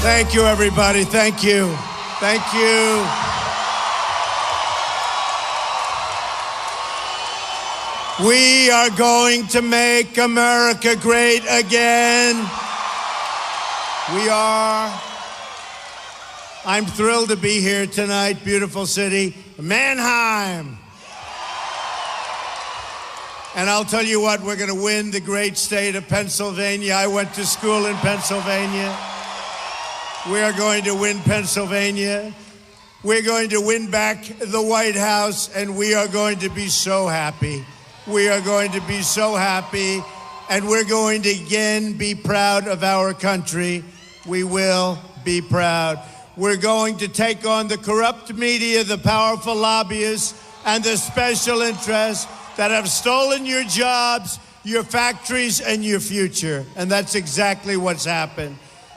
Thank you, everybody. Thank you. Thank you. We are going to make America great again. We are. I'm thrilled to be here tonight, beautiful city, Manheim. And I'll tell you what, we're going to win the great state of Pennsylvania. I went to school in Pennsylvania. We are going to win Pennsylvania. We're going to win back the White House, and we are going to be so happy. We are going to be so happy, and we're going to again be proud of our country. We will be proud. We're going to take on the corrupt media, the powerful lobbyists, and the special interests that have stolen your jobs, your factories, and your future. And that's exactly what's happened.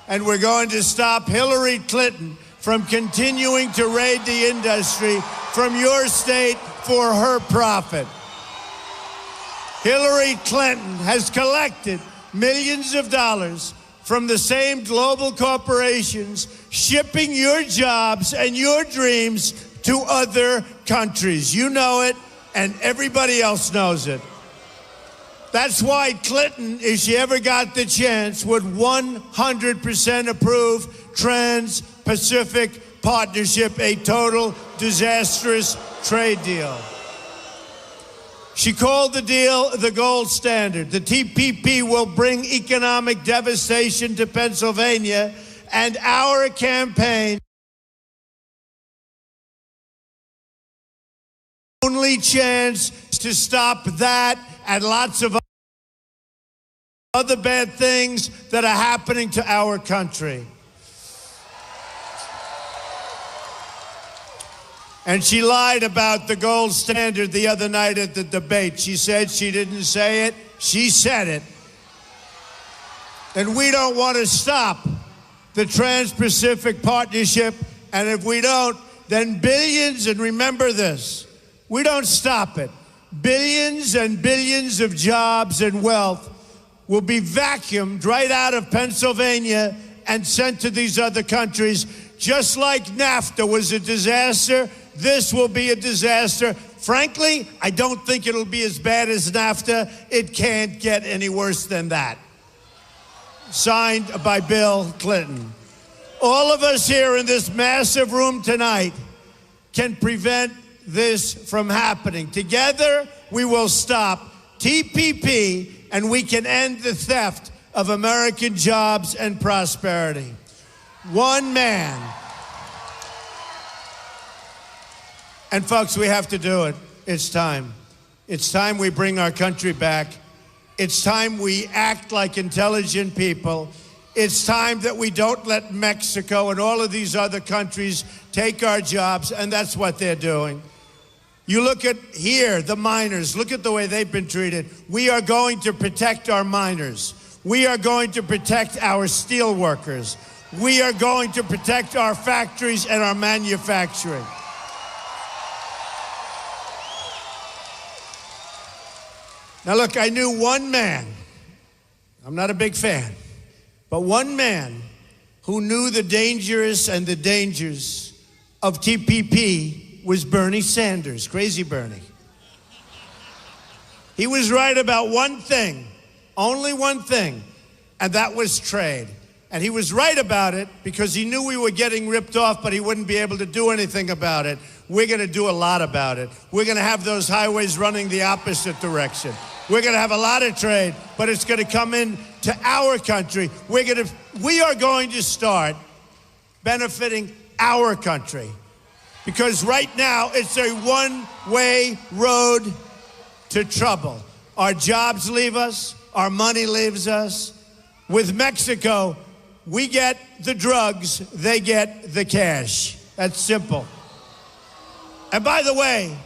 And we're going to stop Hillary Clinton from continuing to raid the industry from your state for her profit. Hillary Clinton has collected millions of dollars from the same global corporations, shipping your jobs and your dreams to other countries. You know it, and everybody else knows it. That's why Clinton, if she ever got the chance, would 100% approve Trans-Pacific Partnership, a total disastrous trade deal. She called the deal the gold standard. The TPP will bring economic devastation to Pennsylvania, and our campaign only chance to stop that and lots of other bad things that are happening to our country. And she lied about the gold standard the other night at the debate. She said she didn't say it. She said it. And we don't want to stop the Trans-Pacific Partnership. And if we don't, then billions, and remember this, we don't stop it. Billions and billions of jobs and wealth will be vacuumed right out of Pennsylvania and sent to these other countries. Just like NAFTA was a disaster, this will be a disaster. Frankly, I don't think it'll be as bad as NAFTA. It can't get any worse than that. Signed by Bill Clinton. All of us here in this massive room tonight can prevent this from happening. Together, we will stop TPP, and we can end the theft of American jobs and prosperity. One man. And folks, we have to do it. It's time. It's time we bring our country back. It's time we act like intelligent people. It's time that we don't let Mexico and all of these other countries take our jobs, and that's what they're doing. You look at here, the miners, look at the way they've been treated. We are going to protect our miners. We are going to protect our steel workers. We are going to protect our factories and our manufacturing. Now look, I knew one man, I'm not a big fan, but one man who knew the dangers and the dangers of TPP was Bernie Sanders, crazy Bernie. He was right about one thing, only one thing, and that was trade. And he was right about it because he knew we were getting ripped off, but he wouldn't be able to do anything about it. We're going to do a lot about it. We're going to have those highways running the opposite direction. We're going to have a lot of trade, but it's going to come in to our country. We are going to start benefiting our country, because right now it's a one-way road to trouble. Our jobs leave us, our money leaves us. With Mexico, we get the drugs, they get the cash. That's simple. And by the way,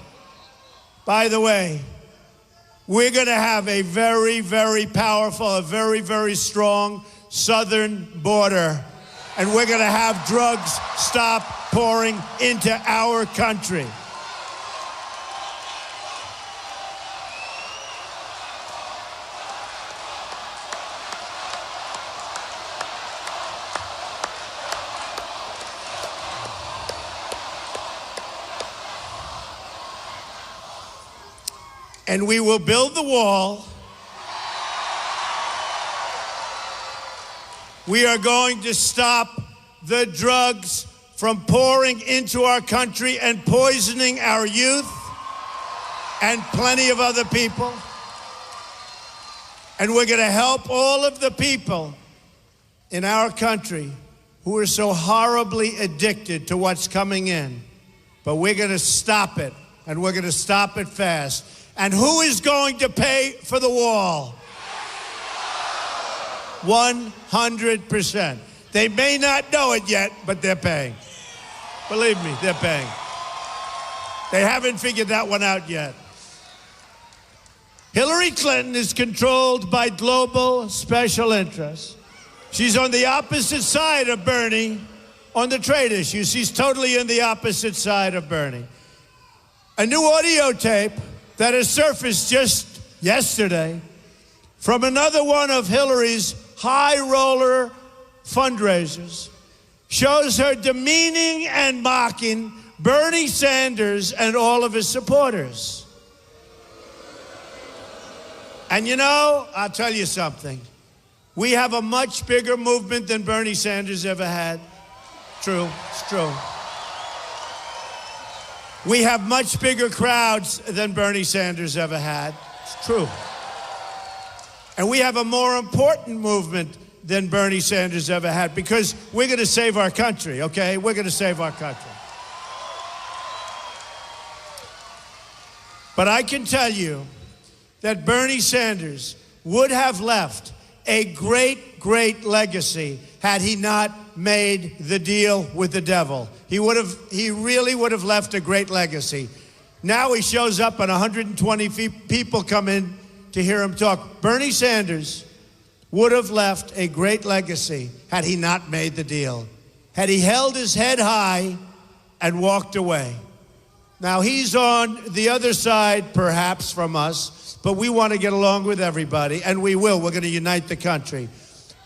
we're going to have a very, very powerful, a very, very strong southern border. And we're going to have drugs stop pouring into our country. and we will build the wall. We are going to stop the drugs from pouring into our country and poisoning our youth and plenty of other people. And we're going to help all of the people in our country who are so horribly addicted to what's coming in. But we're going to stop it, and we're going to stop it fast. And who is going to pay for the wall? 100%. They may not know it yet, but they're paying. Believe me, they're paying. They haven't figured that one out yet. Hillary Clinton is controlled by global special interests. She's on the opposite side of Bernie on the trade issue. She's totally on the opposite side of Bernie. A new audio tape that has surfaced just yesterday from another one of Hillary's high roller fundraisers shows her demeaning and mocking Bernie Sanders and all of his supporters. And you know, I'll tell you something. We have a much bigger movement than Bernie Sanders ever had. True, it's true. We have much bigger crowds than Bernie Sanders ever had. It's true. And we have a more important movement than Bernie Sanders ever had because we're going to save our country, okay? We're going to save our country. But I can tell you that Bernie Sanders would have left a great, great legacy had he not made the deal with the devil. He really would have left a great legacy. Now he shows up and 120 people come in to hear him talk. Bernie Sanders would have left a great legacy had he not made the deal, had he held his head high and walked away. Now he's on the other side, perhaps, from us, but we want to get along with everybody, and we will. We're going to unite the country.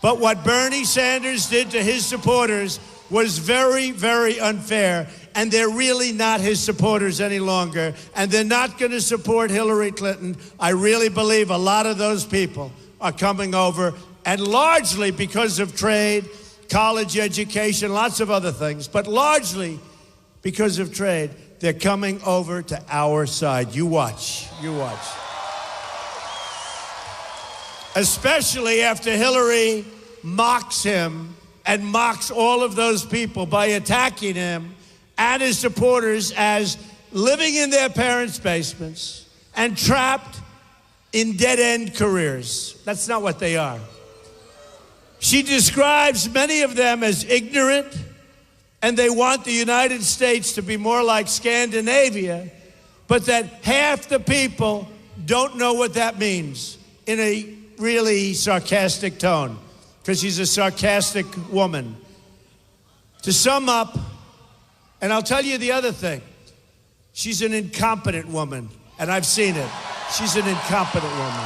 But what Bernie Sanders did to his supporters was very, very unfair, and they're really not his supporters any longer, and they're not going to support Hillary Clinton. I really believe a lot of those people are coming over, and largely because of trade, college education, lots of other things, but largely because of trade, they're coming over to our side. You watch, you watch. Especially after Hillary mocks him and mocks all of those people by attacking him and his supporters as living in their parents' basements and trapped in dead-end careers. That's not what they are. She describes many of them as ignorant, and they want the United States to be more like Scandinavia, but that half the people don't know what that means in a really sarcastic tone, because she's a sarcastic woman. To sum up, and I'll tell you the other thing, she's an incompetent woman, and I've seen it. She's an incompetent woman.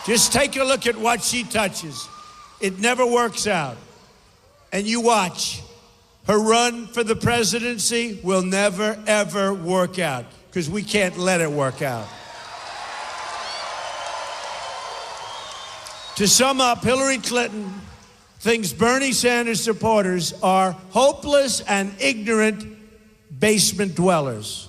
Just take a look at what she touches. It never works out. And you watch. Her run for the presidency will never, ever work out, because we can't let it work out. To sum up, Hillary Clinton thinks Bernie Sanders supporters are hopeless and ignorant basement dwellers.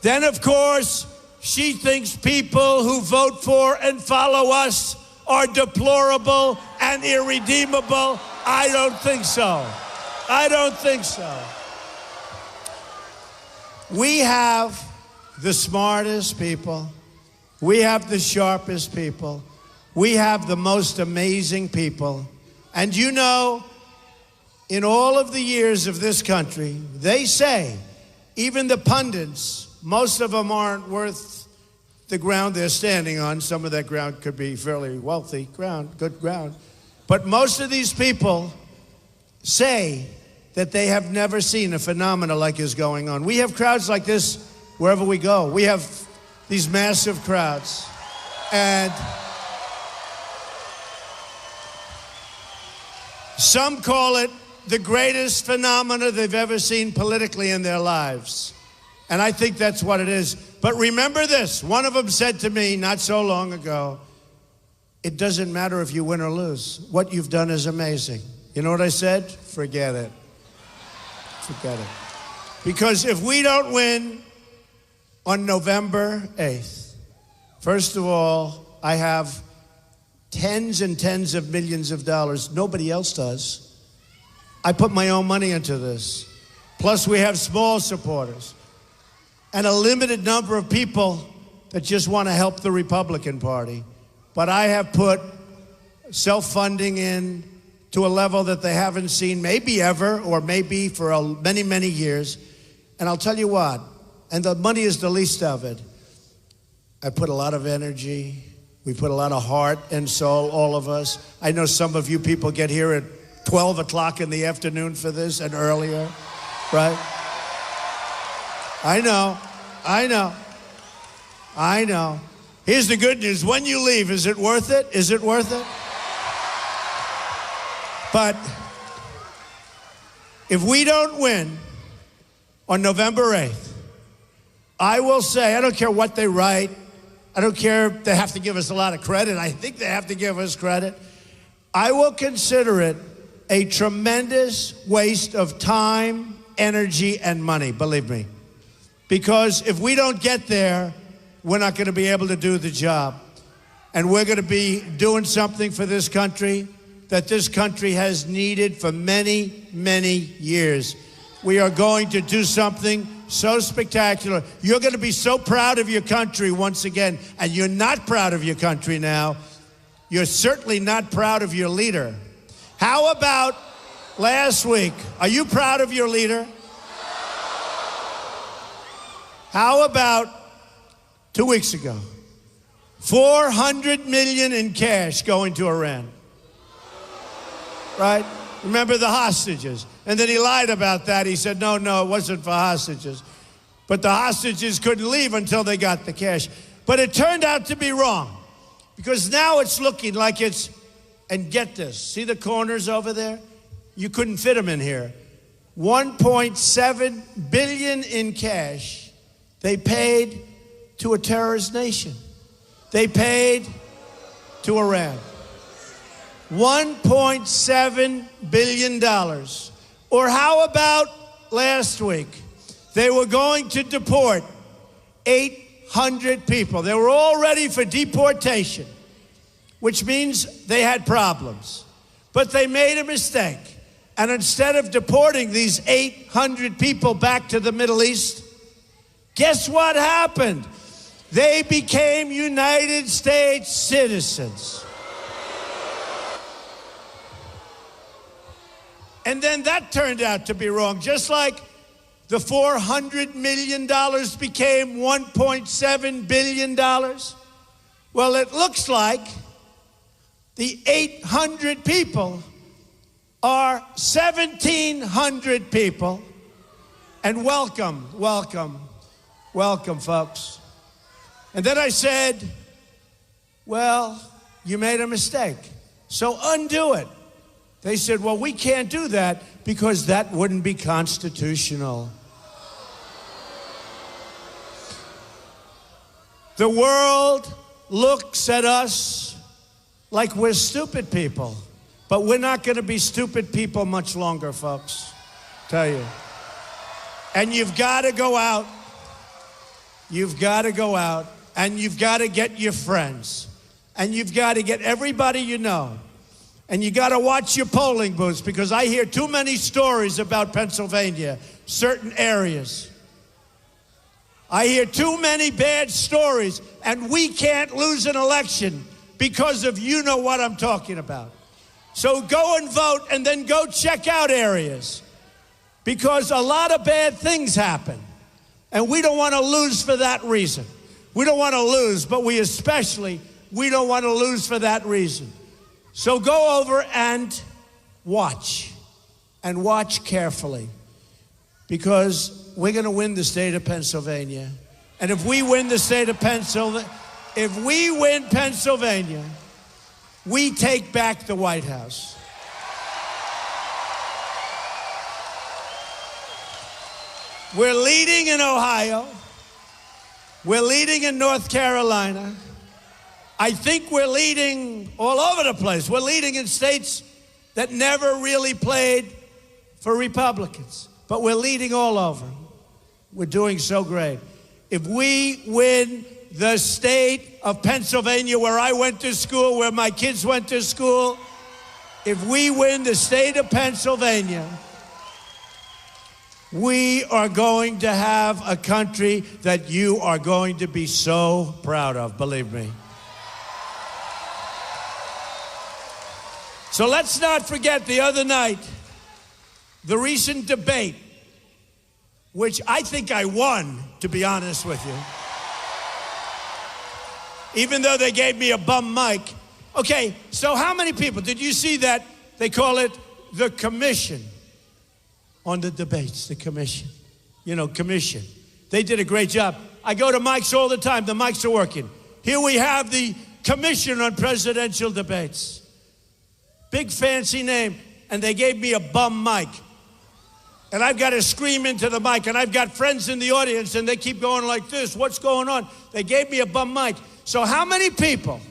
Then, of course, she thinks people who vote for and follow us are deplorable and irredeemable. I don't think so. I don't think so. We have the smartest people. We have the sharpest people. We have the most amazing people. And you know, in all of the years of this country, they say, even the pundits, most of them aren't worth the ground they're standing on. Some of that ground could be fairly wealthy ground, good ground. But most of these people say that they have never seen a phenomenon like is going on. We have crowds like this wherever we go. We have these massive crowds. And some call it the greatest phenomena they've ever seen politically in their lives. And I think that's what it is. But remember this. One of them said to me not so long ago, it doesn't matter if you win or lose. What you've done is amazing. You know what I said? Forget it. Forget it. Because if we don't win on November 8th, first of all, I have tens and tens of millions of dollars. Nobody else does. I put my own money into this. Plus, we have small supporters and a limited number of people that just want to help the Republican Party. But I have put self-funding in to a level that they haven't seen maybe ever, or maybe for many, many years. And I'll tell you what, and the money is the least of it. I put a lot of energy. We put a lot of heart and soul, all of us. I know some of you people get here at 12 o'clock in the afternoon for this and earlier, right? I know. Here's the good news. When you leave, is it worth it? Is it worth it? But if we don't win on November 8th, I will say, I don't care what they write. I don't care if they have to give us a lot of credit. I think they have to give us credit. I will consider it a tremendous waste of time, energy, and money, believe me. Because if we don't get there, we're not going to be able to do the job. And we're going to be doing something for this country that this country has needed for many, many years. We are going to do something so spectacular. You're going to be so proud of your country once again. And you're not proud of your country now. You're certainly not proud of your leader. How about last week? Are you proud of your leader? How about 2 weeks ago? $400 million in cash going to Iran. Right? Remember the hostages. And then he lied about that. He said, no, it wasn't for hostages. But the hostages couldn't leave until they got the cash. But it turned out to be wrong. Because now it's looking like it's, and get this, see the corners over there? You couldn't fit them in here. $1.7 billion in cash they paid to a terrorist nation. They paid to Iran. $1.7 billion. Or how about last week? They were going to deport 800 people. They were all ready for deportation, which means they had problems. But they made a mistake. And instead of deporting these 800 people back to the Middle East, guess what happened? They became United States citizens. And then that turned out to be wrong, just like the $400 million became $1.7 billion. Well, it looks like the 800 people are 1,700 people. And welcome, folks. And then I said, well, you made a mistake, so undo it. They said, well, we can't do that because that wouldn't be constitutional. The world looks at us like we're stupid people, but we're not going to be stupid people much longer, folks. Tell you. And you've got to go out. You've got to go out, and you've got to get your friends, and you've got to get everybody you know. And you got to watch your polling booths, because I hear too many stories about Pennsylvania, certain areas. I hear too many bad stories, and we can't lose an election because of you know what I'm talking about. So go and vote, and then go check out areas, because a lot of bad things happen, and we don't want to lose for that reason. We don't want to lose, but we don't want to lose for that reason. So go over and watch carefully, because we're going to win the state of Pennsylvania. And if we win the state of Pennsylvania, we take back the White House. We're leading in Ohio. We're leading in North Carolina. I think we're leading all over the place. We're leading in states that never really played for Republicans, but we're leading all over. We're doing so great. If we win the state of Pennsylvania, where I went to school, where my kids went to school, if we win the state of Pennsylvania, we are going to have a country that you are going to be so proud of, believe me. So let's not forget the other night, the recent debate, which I think I won, to be honest with you. Even though they gave me a bum mic. Okay, so how many people, did you see that? They call it the commission on the debates, the commission. You know, commission. They did a great job. I go to mics all the time. The mics are working. Here we have the commission on presidential debates. Big fancy name. And they gave me a bum mic. And I've got to scream into the mic. And I've got friends in the audience and they keep going like this. What's going on? They gave me a bum mic. So how many people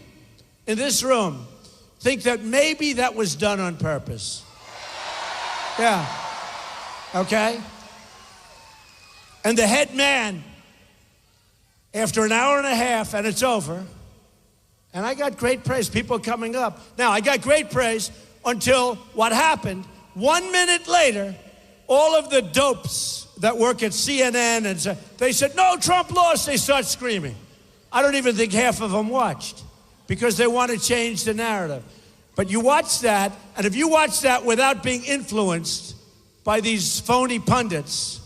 in this room think that maybe that was done on purpose? Yeah. Okay? And the head man, after an hour and a half, and it's over, and I got great praise, people coming up. Now, I got great praise until what happened. 1 minute later, all of the dopes that work at CNN, and they said, no, Trump lost. They start screaming. I don't even think half of them watched because they want to change the narrative. But you watch that, and if you watch that without being influenced by these phony pundits,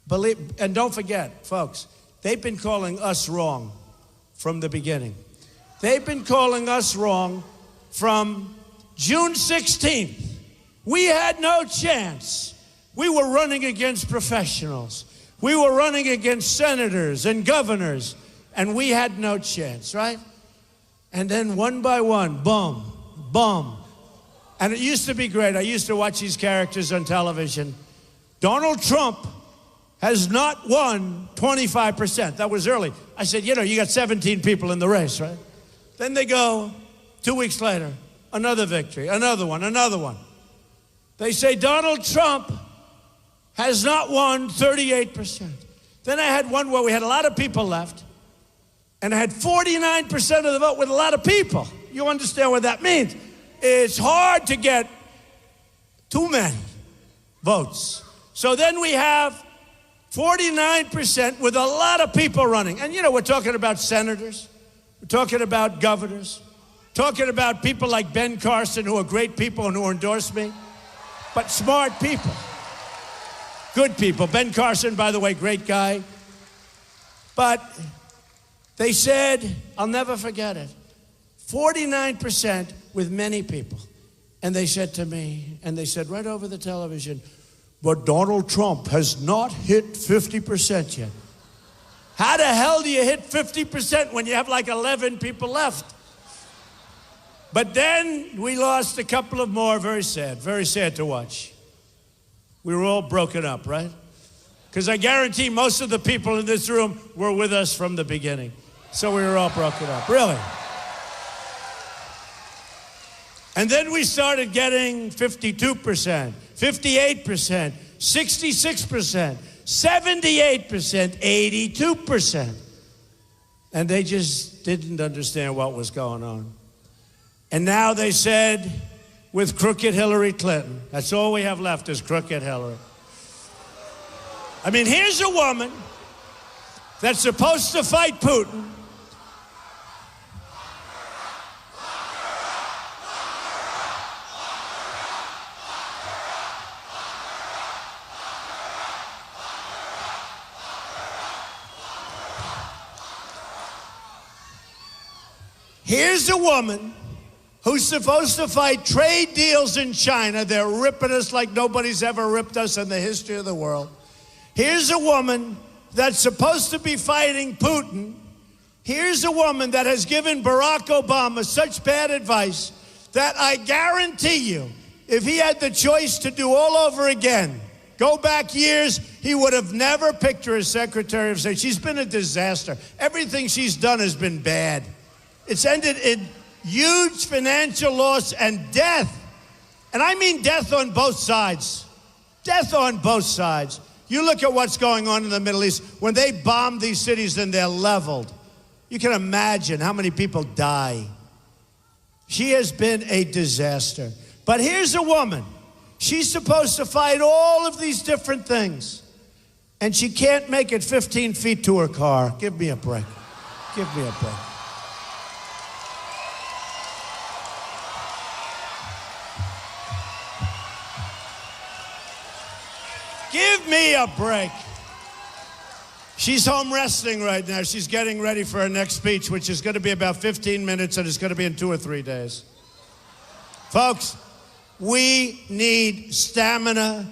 believe, and don't forget, folks, they've been calling us wrong from the beginning. They've been calling us wrong from June 16th. We had no chance. We were running against professionals. We were running against senators and governors, and we had no chance, right? And then one by one, boom, boom. And it used to be great. I used to watch these characters on television. Donald Trump has not won 25%. That was early. I said, you know, you got 17 people in the race, right? Then they go, 2 weeks later, another victory, another one, another one. They say Donald Trump has not won 38%. Then I had one where we had a lot of people left, and I had 49% of the vote with a lot of people. You understand what that means? It's hard to get too many votes. So then we have 49% with a lot of people running. And you know, we're talking about senators. We're talking about governors. Talking about people like Ben Carson, who are great people and who endorse me. But smart people. Good people. Ben Carson, by the way, great guy. But they said, I'll never forget it, 49% with many people. And they said to me, and they said right over the television, but Donald Trump has not hit 50% yet. How the hell do you hit 50% when you have like 11 people left? But then we lost a couple of more. Very sad to watch. We were all broken up, right? Because I guarantee most of the people in this room were with us from the beginning. So we were all broken up, really. And then we started getting 52%, 58%, 66%, 78%, 82%. And they just didn't understand what was going on. And now they said, with crooked Hillary Clinton, that's all we have left is crooked Hillary. I mean, here's a woman that's supposed to fight Putin. Here's a woman who's supposed to fight trade deals in China. They're ripping us like nobody's ever ripped us in the history of the world. Here's a woman that's supposed to be fighting Putin. Here's a woman that has given Barack Obama such bad advice that I guarantee you, if he had the choice to do all over again, Go back years, he would have never picked her as Secretary of State. She's been a disaster. Everything she's done has been bad. It's ended in huge financial loss and death. And I mean death on both sides. Death on both sides. You look at what's going on in the Middle East. When they bomb these cities and they're leveled, you can imagine how many people die. She has been a disaster. But here's a woman. She's supposed to fight all of these different things. And she can't make it 15 feet to her car. Give me a break. Give me a break. Give me a break. She's home resting right now. She's getting ready for her next speech, which is going to be about 15 minutes, and it's going to be in 2 or 3 days. Folks, we need stamina.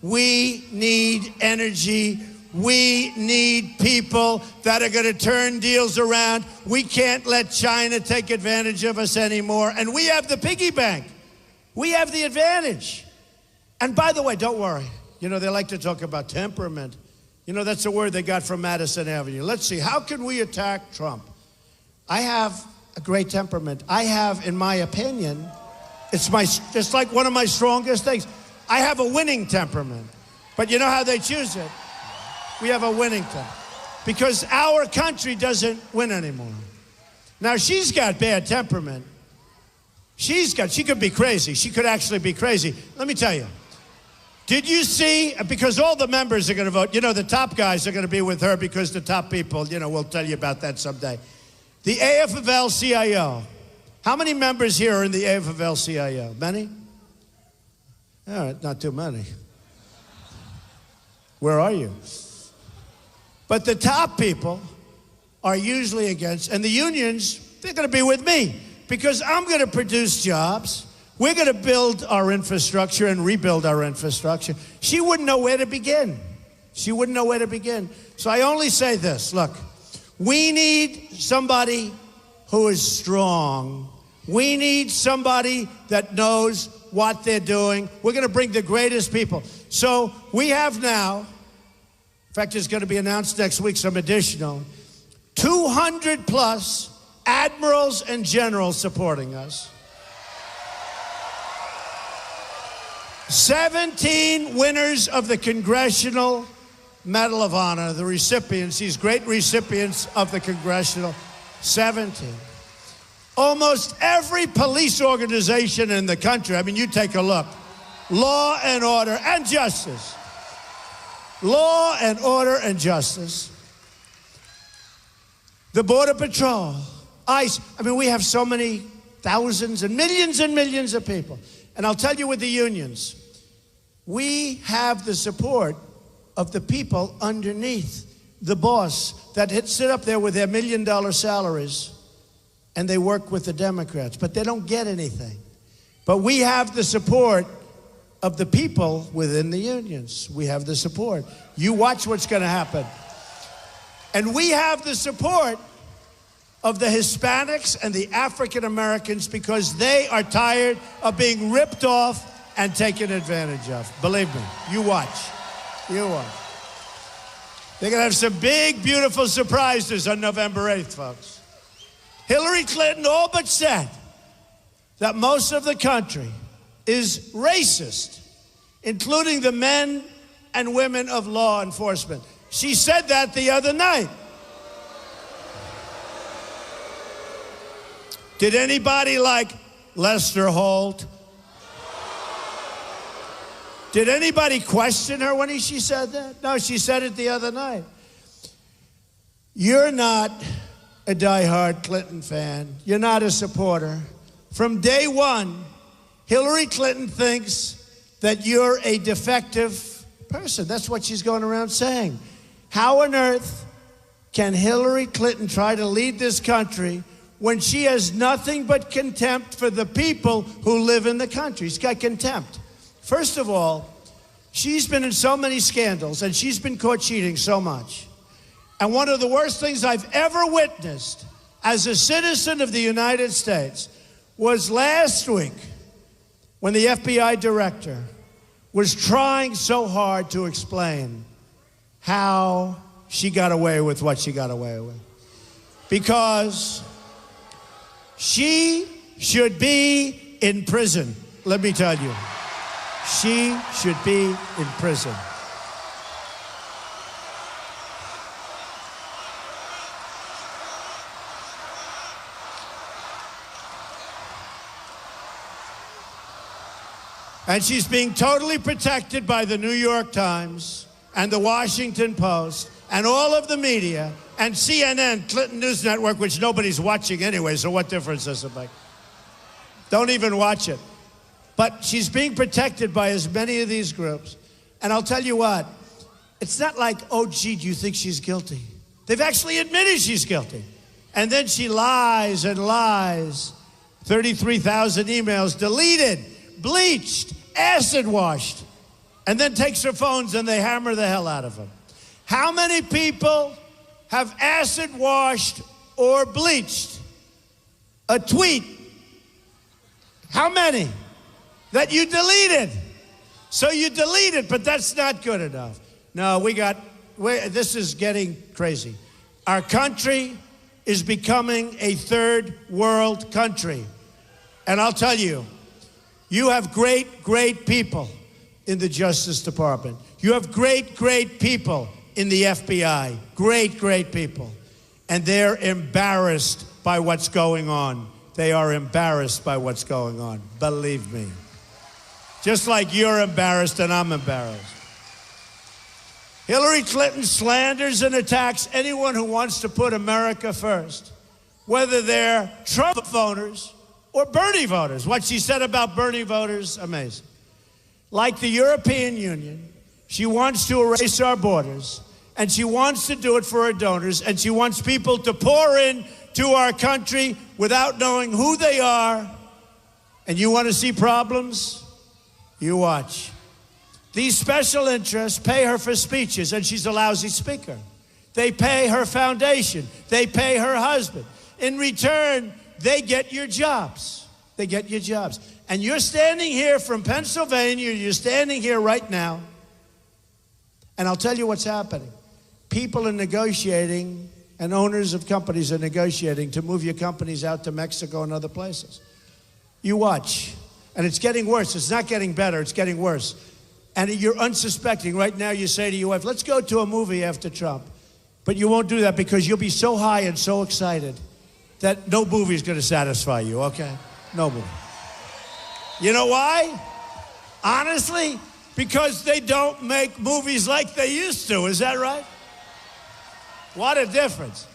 We need energy. We need people that are going to turn deals around. We can't let China take advantage of us anymore. And we have the piggy bank. We have the advantage. And by the way, don't worry. You know, they like to talk about temperament. You know, that's a word they got from Madison Avenue. Let's see, how can we attack Trump? I have a great temperament. I have, in my opinion, it's like one of my strongest things. I have a winning temperament. But you know how they choose it? We have a winning temperament. Because our country doesn't win anymore. Now, she's got bad temperament. She could be crazy. She could actually be crazy. Let me tell you. Did you see, because all the members are going to vote, you know, the top guys are going to be with her because the top people, you know, we'll tell you about that someday. The AFL-CIO. How many members here are in the AFL-CIO? Many? All right, not too many. Where are you? But the top people are usually against, and the unions, they're going to be with me because I'm going to produce jobs. We're going to build our infrastructure and rebuild our infrastructure. She wouldn't know where to begin. She wouldn't know where to begin. So I only say this, look, we need somebody who is strong. We need somebody that knows what they're doing. We're going to bring the greatest people. So we have now, in fact, it's going to be announced next week, some additional, 200 plus admirals and generals supporting us. 17 winners of the Congressional Medal of Honor, the recipients, these great recipients of the Congressional, 17. Almost every police organization in the country, I mean, you take a look, law and order and justice. Law and order and justice. The Border Patrol, ICE, I mean, we have so many thousands and millions of people. And I'll tell you with the unions, we have the support of the people underneath the boss that sit up there with their $1 million salaries and they work with the Democrats, but they don't get anything. But we have the support of the people within the unions. We have the support. You watch what's going to happen. And we have the support of the Hispanics and the African Americans because they are tired of being ripped off and taken advantage of. Believe me, you watch. You watch. They're going to have some big, beautiful surprises on November 8th, folks. Hillary Clinton all but said that most of the country is racist, including the men and women of law enforcement. She said that the other night. Did anybody like Lester Holt? Did anybody question her when she said that? No, she said it the other night. You're not a diehard Clinton fan. You're not a supporter. From day one, Hillary Clinton thinks that you're a defective person. That's what she's going around saying. How on earth can Hillary Clinton try to lead this country when she has nothing but contempt for the people who live in the country? She's got contempt. First of all, she's been in so many scandals and she's been caught cheating so much. And one of the worst things I've ever witnessed as a citizen of the United States was last week when the FBI director was trying so hard to explain how she got away with what she got away with. Because she should be in prison. Let me tell you, she should be in prison. And she's being totally protected by the New York Times and the Washington Post and all of the media and CNN, Clinton News Network, which nobody's watching anyway, so what difference does it make? Don't even watch it. But she's being protected by as many of these groups. And I'll tell you what, it's not like, oh, gee, do you think she's guilty? They've actually admitted she's guilty. And then she lies and lies. 33,000 emails deleted, bleached, acid washed, and then takes her phones and they hammer the hell out of them. How many people have acid washed or bleached a tweet? How many? That you deleted. So you deleted, but that's not good enough. No, this is getting crazy. Our country is becoming a third world country. And I'll tell you, you have great, great people in the Justice Department. You have great, great people in the FBI. Great, great people. And they're embarrassed by what's going on. They are embarrassed by what's going on. Believe me. Just like you're embarrassed and I'm embarrassed. Hillary Clinton slanders and attacks anyone who wants to put America first, whether they're Trump voters or Bernie voters. What she said about Bernie voters, amazing. Like the European Union, she wants to erase our borders, and she wants to do it for her donors, and she wants people to pour in to our country without knowing who they are. And you want to see problems? You watch. These special interests pay her for speeches, and she's a lousy speaker. They pay her foundation. They pay her husband. In return, they get your jobs. They get your jobs. And you're standing here from Pennsylvania. You're standing here right now. And I'll tell you what's happening. People are negotiating, and owners of companies are negotiating to move your companies out to Mexico and other places. You watch. And it's getting worse. It's not getting better. It's getting worse. And you're unsuspecting. Right now you say to your wife, let's go to a movie after Trump. But you won't do that because you'll be so high and so excited that no movie is going to satisfy you, okay? No movie. You know why? Honestly, because they don't make movies like they used to. Is that right? What a difference.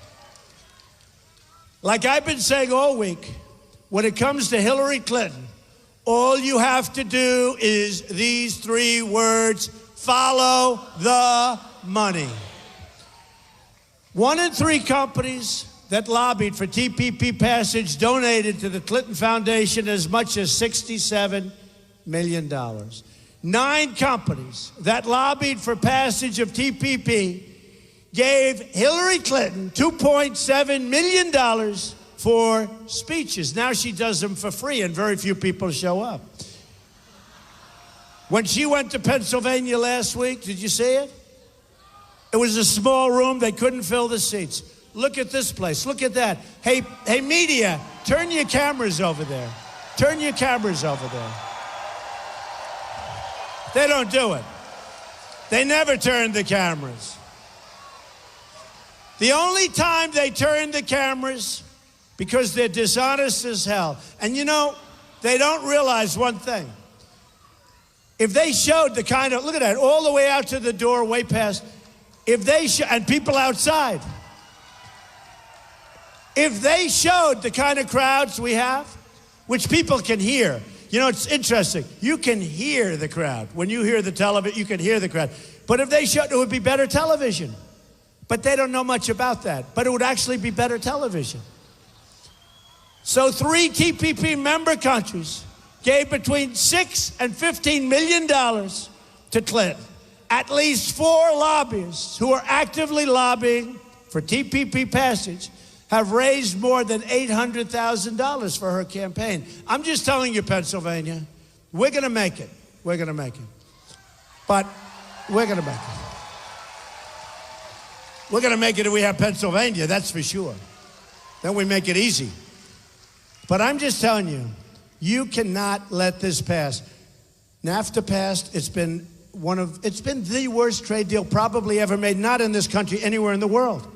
Like I've been saying all week, when it comes to Hillary Clinton, all you have to do is these three words: follow the money. 1 in 3 companies that lobbied for TPP passage donated to the Clinton Foundation as much as $67 million. 9 companies that lobbied for passage of TPP gave Hillary Clinton $2.7 million for speeches. Now she does them for free, and very few people show up. When she went to Pennsylvania last week, did you see it? It was a small room. They couldn't fill the seats. Look at this place. Look at that. Hey, media, turn your cameras over there. Turn your cameras over there. They don't do it. They never turn the cameras. The only time they turn the cameras, because they're dishonest as hell. And you know, they don't realize one thing. If they showed the kind of, look at that, all the way out to the door, way past, if they and people outside, if they showed the kind of crowds we have, which people can hear. You know, it's interesting. You can hear the crowd. When you hear the television, you can hear the crowd. But if they showed, it would be better television. But they don't know much about that. But it would actually be better television. So 3 TPP member countries gave between $6 and $15 million to Clinton. At least 4 lobbyists who are actively lobbying for TPP passage have raised more than $800,000 for her campaign. I'm just telling you, Pennsylvania, we're going to make it. We're going to make it. But we're going to make it. We're going to make it if we have Pennsylvania, that's for sure. Then we make it easy. But I'm just telling you, you cannot let this pass. NAFTA passed. It's been the worst trade deal probably ever made, not in this country, anywhere in the world.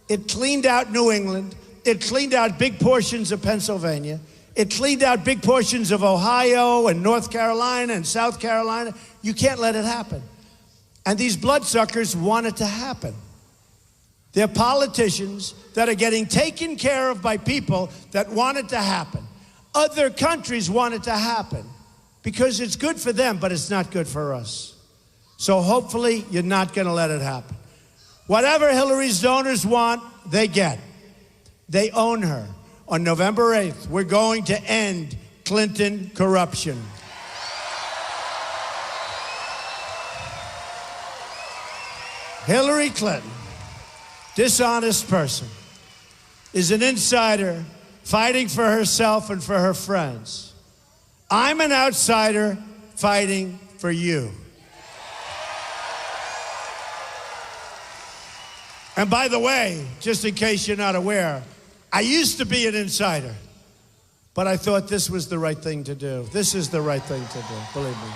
It cleaned out New England. It cleaned out big portions of Pennsylvania. It cleaned out big portions of Ohio and North Carolina and South Carolina. You can't let it happen. And these bloodsuckers want it to happen. They're politicians that are getting taken care of by people that want it to happen. Other countries want it to happen because it's good for them, but it's not good for us. So hopefully you're not going to let it happen. Whatever Hillary's donors want, they get. They own her. On November 8th, we're going to end Clinton corruption. Hillary Clinton, dishonest person, is an insider fighting for herself and for her friends. I'm an outsider fighting for you. And by the way, just in case you're not aware, I used to be an insider, but I thought this was the right thing to do. This is the right thing to do, believe me.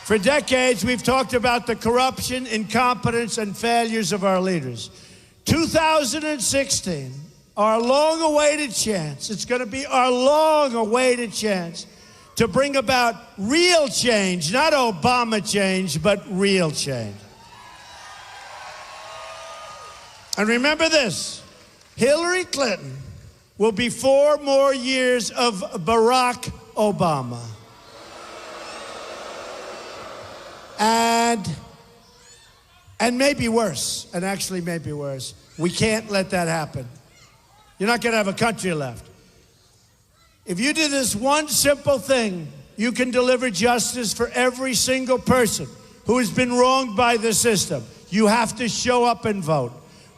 For decades, we've talked about the corruption, incompetence, and failures of our leaders. 2016, our long-awaited chance, it's going to be our long-awaited chance to bring about real change, not Obama change, but real change. And remember this, Hillary Clinton will be 4 more years of Barack Obama. And maybe worse, and actually maybe worse. We can't let that happen. You're not going to have a country left. If you do this one simple thing, you can deliver justice for every single person who has been wronged by the system. You have to show up and vote.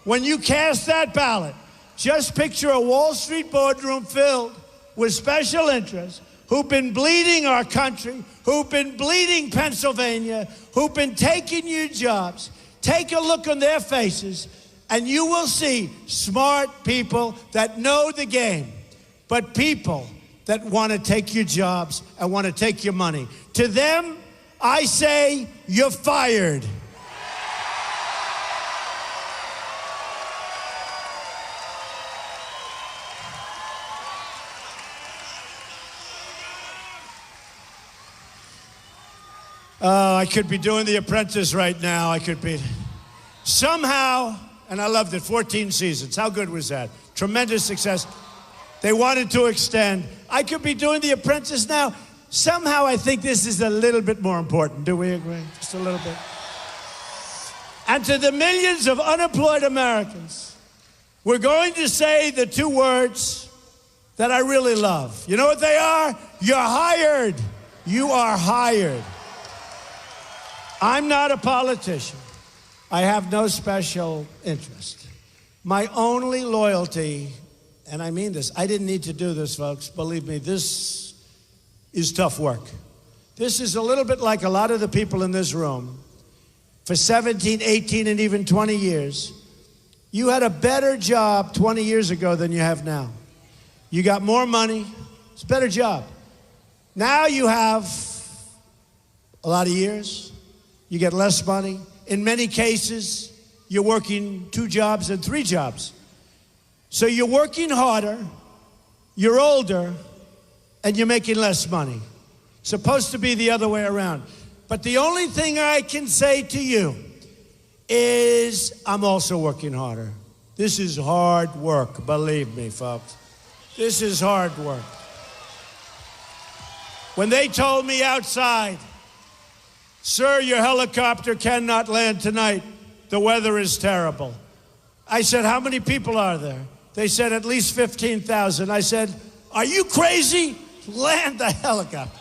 When you cast that ballot, just picture a Wall Street boardroom filled with special interests who've been bleeding our country, who've been bleeding Pennsylvania, who've been taking you jobs. Take a look on their faces, and you will see smart people that know the game, but people that want to take your jobs and want to take your money. To them, I say, you're fired. Oh, I could be doing The Apprentice right now. I could be. Somehow, and I loved it, 14 seasons. How good was that? Tremendous success. They wanted to extend. I could be doing The Apprentice now. Somehow, I think this is a little bit more important. Do we agree? Just a little bit. And to the millions of unemployed Americans, we're going to say the 2 words that I really love. You know what they are? You're hired. You are hired. I'm not a politician. I have no special interest. My only loyalty, and I mean this, I didn't need to do this, folks. Believe me, this is tough work. This is a little bit like a lot of the people in this room. For 17, 18, and even 20 years, you had a better job 20 years ago than you have now. You got more money. It's a better job. Now you have a lot of years. You get less money. In many cases, you're working 2 jobs and 3 jobs. So you're working harder, you're older, and you're making less money. Supposed to be the other way around. But the only thing I can say to you is I'm also working harder. This is hard work, believe me, folks. This is hard work. When they told me outside, "Sir, your helicopter cannot land tonight. The weather is terrible." I said, "How many people are there?" They said, "At least 15,000. I said, "Are you crazy? Land the helicopter."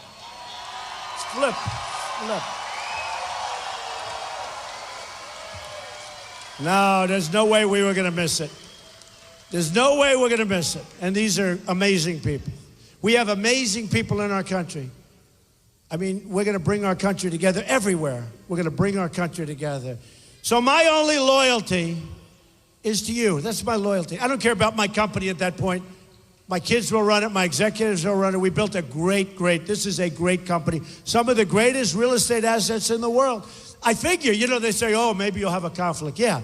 Flip. No, there's no way we were going to miss it. There's no way we're going to miss it. And these are amazing people. We have amazing people in our country. I mean, we're going to bring our country together everywhere. We're going to bring our country together. So my only loyalty is to you. That's my loyalty. I don't care about my company at that point. My kids will run it. My executives will run it. We built a this is a great company. Some of the greatest real estate assets in the world. I figure, they say, oh, maybe you'll have a conflict. Yeah.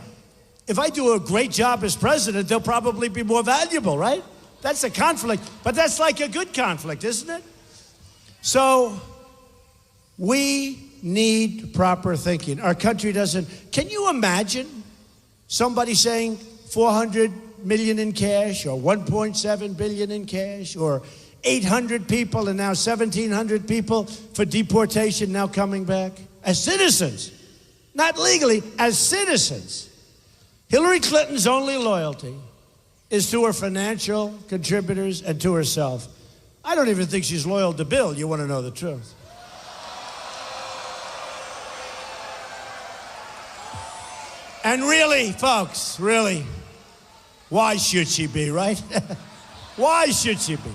If I do a great job as president, they'll probably be more valuable, right? That's a conflict. But that's like a good conflict, isn't it? So we need proper thinking. Our country doesn't. Can you imagine somebody saying 400 million in cash or 1.7 billion in cash or 800 people and now 1,700 people for deportation now coming back as citizens, not legally, as citizens? Hillary Clinton's only loyalty is to her financial contributors and to herself. I don't even think she's loyal to Bill. You want to know the truth. And really, folks, really, why should she be, right? Why should she be?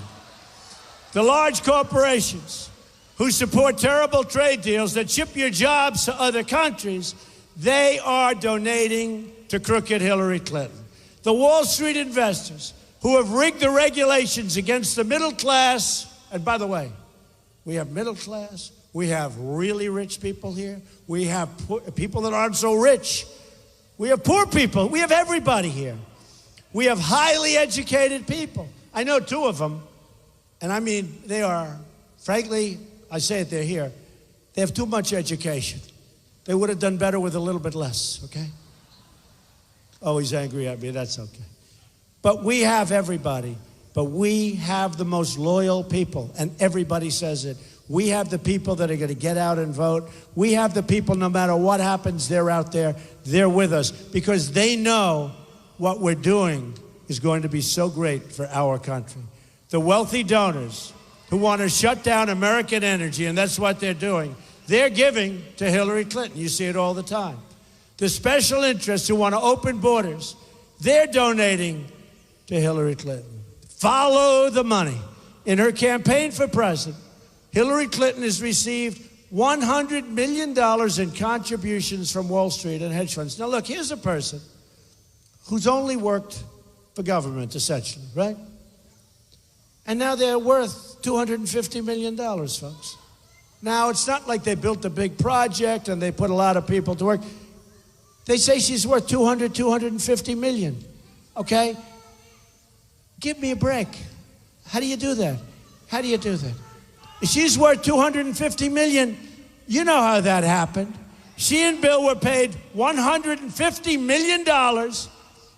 The large corporations who support terrible trade deals that ship your jobs to other countries, they are donating to crooked Hillary Clinton. The Wall Street investors who have rigged the regulations against the middle class, and by the way, we have middle class, we have really rich people here, we have people that aren't so rich, we have poor people, we have everybody here. We have highly educated people. I know two of them, and I mean, they are, frankly, I say it, they're here. They have too much education. They would have done better with a little bit less, okay? Oh, he's angry at me, that's okay. But we have everybody, but we have the most loyal people, and everybody says it. We have the people that are going to get out and vote. We have the people, no matter what happens, they're out there, they're with us, because they know what we're doing is going to be so great for our country. The wealthy donors who want to shut down American energy, and that's what they're doing, they're giving to Hillary Clinton. You see it all the time. The special interests who want to open borders, they're donating to Hillary Clinton. Follow the money. In her campaign for president, Hillary Clinton has received $100 million in contributions from Wall Street and hedge funds. Now look, here's a person who's only worked for government, essentially, right? And now they're worth $250 million, folks. Now, it's not like they built a big project and they put a lot of people to work. They say she's worth 250 million, okay? Give me a break. How do you do that? How do you do that? If she's worth 250 million, you know how that happened. She and Bill were paid $150 million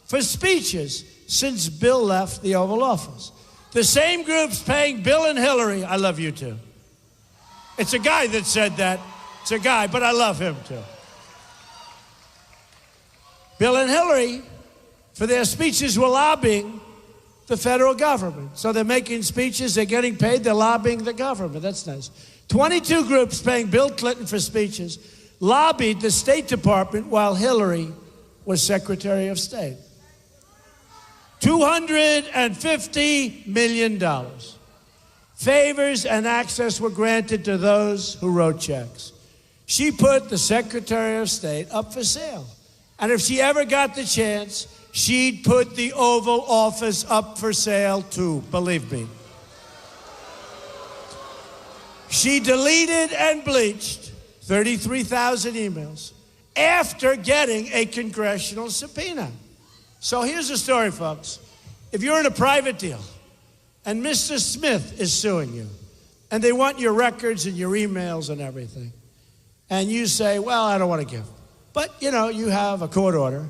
for speeches since Bill left the Oval Office. The same group's paying Bill and Hillary. I love you too. It's a guy that said that. It's a guy, but I love him too. Bill and Hillary, for their speeches, were lobbying the federal government. So they're making speeches, they're getting paid, they're lobbying the government. That's nice. 22 groups paying Bill Clinton for speeches lobbied the State Department while Hillary was Secretary of State. $250 million. Favors and access were granted to those who wrote checks. She put the Secretary of State up for sale. And if she ever got the chance, she'd put the Oval Office up for sale too, believe me. She deleted and bleached 33,000 emails after getting a congressional subpoena. So here's the story, folks. If you're in a private deal and Mr. Smith is suing you and they want your records and your emails and everything, and you say, well, I don't want to give. But, you know, you have a court order.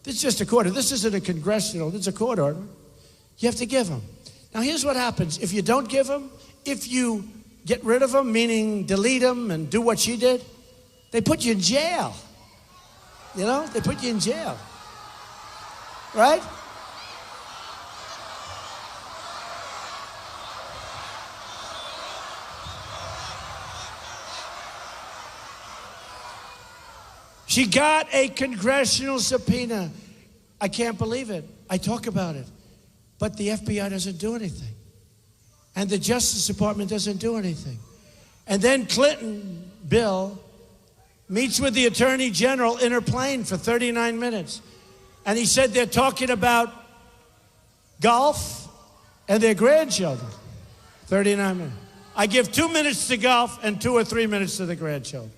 This is just a court order. This isn't a congressional, it's a court order. You have to give them. Now, here's what happens. If you don't give them, if you get rid of them, meaning delete them and do what she did, they put you in jail. You know, they put you in jail. Right? She got a congressional subpoena. I can't believe it. I talk about it. But the FBI doesn't do anything. And the Justice Department doesn't do anything. And then Clinton, Bill, meets with the Attorney General in her plane for 39 minutes. And he said they're talking about golf and their grandchildren. 39 minutes. I give 2 minutes to golf and 2 or 3 minutes to the grandchildren.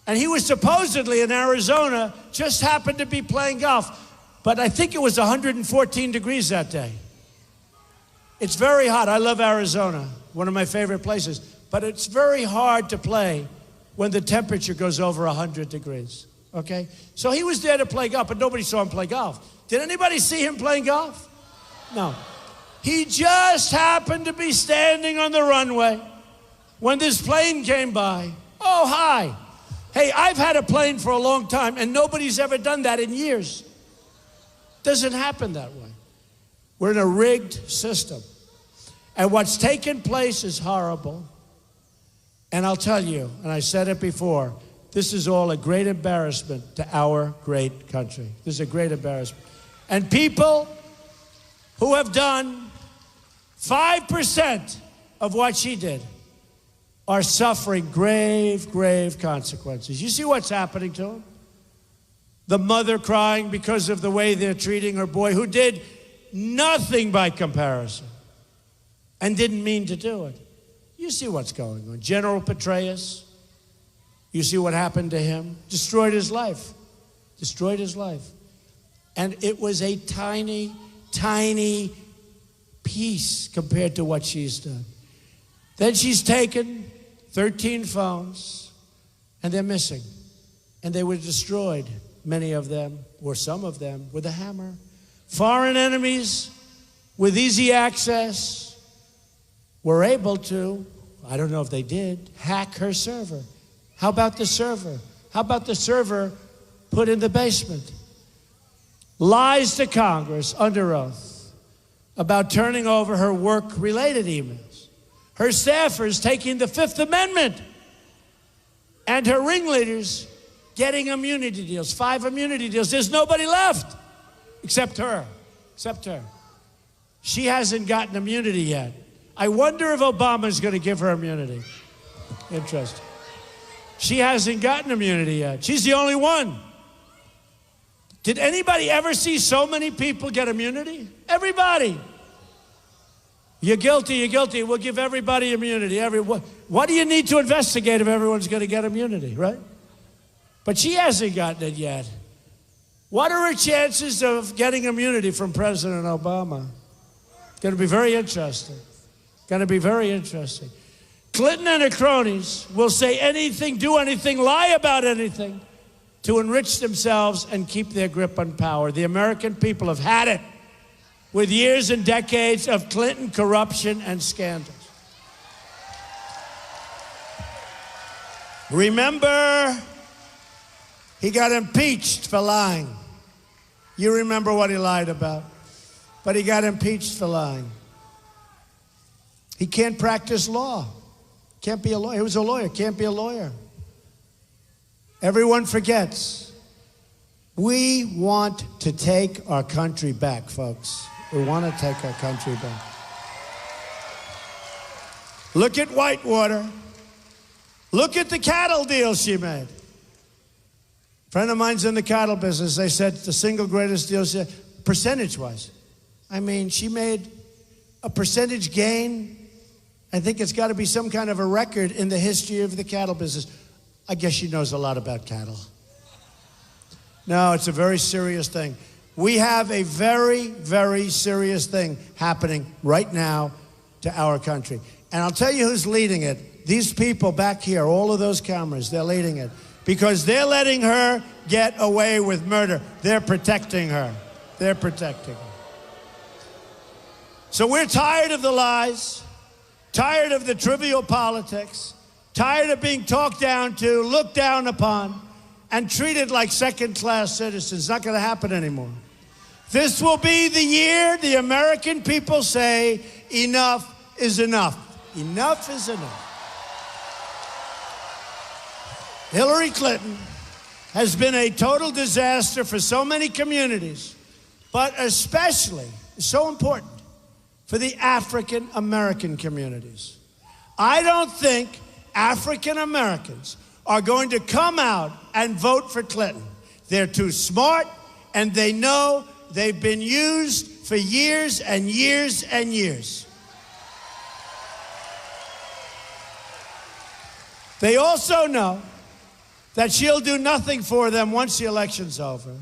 And he was supposedly in Arizona, just happened to be playing golf. But I think it was 114 degrees that day. It's very hot. I love Arizona, one of my favorite places. But it's very hard to play when the temperature goes over 100 degrees, okay? So he was there to play golf, but nobody saw him play golf. Did anybody see him playing golf? No. He just happened to be standing on the runway when this plane came by. Oh, hi. Hey, I've had a plane for a long time, and nobody's ever done that in years. Doesn't happen that way. We're in a rigged system. And what's taken place is horrible. And I'll tell you, and I said it before, this is all a great embarrassment to our great country. This is a great embarrassment. And people who have done 5% of what she did are suffering grave, grave consequences. You see what's happening to them? The mother crying because of the way they're treating her boy, who did nothing by comparison and didn't mean to do it. You see what's going on. General Petraeus, you see what happened to him? Destroyed his life. Destroyed his life. And it was a tiny, tiny piece compared to what she's done. Then she's taken 13 phones, and they're missing. And they were destroyed, many of them, or some of them, with a hammer. Foreign enemies with easy access were able to, I don't know if they did, hack her server. How about the server? How about the server put in the basement? Lies to Congress under oath about turning over her work-related emails. Her staffers taking the Fifth Amendment, and her ringleaders getting immunity deals, 5 immunity deals. There's nobody left except her, except her. She hasn't gotten immunity yet. I wonder if Obama's going to give her immunity. Interesting. She hasn't gotten immunity yet. She's the only one. Did anybody ever see so many people get immunity? Everybody. You're guilty, you're guilty. We'll give everybody immunity. What do you need to investigate if everyone's going to get immunity, right? But she hasn't gotten it yet. What are her chances of getting immunity from President Obama? It's going to be very interesting. Going to be very interesting. Clinton and her cronies will say anything, do anything, lie about anything to enrich themselves and keep their grip on power. The American people have had it with years and decades of Clinton corruption and scandals. Remember, he got impeached for lying. You remember what he lied about. But he got impeached for lying. He can't practice law. Can't be a lawyer. He was a lawyer. Can't be a lawyer. Everyone forgets. We want to take our country back, folks. We want to take our country back. Look at Whitewater. Look at the cattle deal she made. A friend of mine's in the cattle business. They said the single greatest deal, percentage-wise. I mean, she made a percentage gain. I think it's got to be some kind of a record in the history of the cattle business. I guess she knows a lot about cattle. No, it's a very serious thing. We have a very, very serious thing happening right now to our country. And I'll tell you who's leading it. These people back here, all of those cameras, they're leading it. Because they're letting her get away with murder. They're protecting her. They're protecting her. So we're tired of the lies, tired of the trivial politics, tired of being talked down to, looked down upon, and treated like second-class citizens. It's not going to happen anymore. This will be the year the American people say, enough is enough. Enough is enough. Hillary Clinton has been a total disaster for so many communities, but especially, so important, for the African American communities. I don't think African Americans are going to come out and vote for Clinton. They're too smart, and they know they've been used for years and years and years. They also know that she'll do nothing for them once the election's over.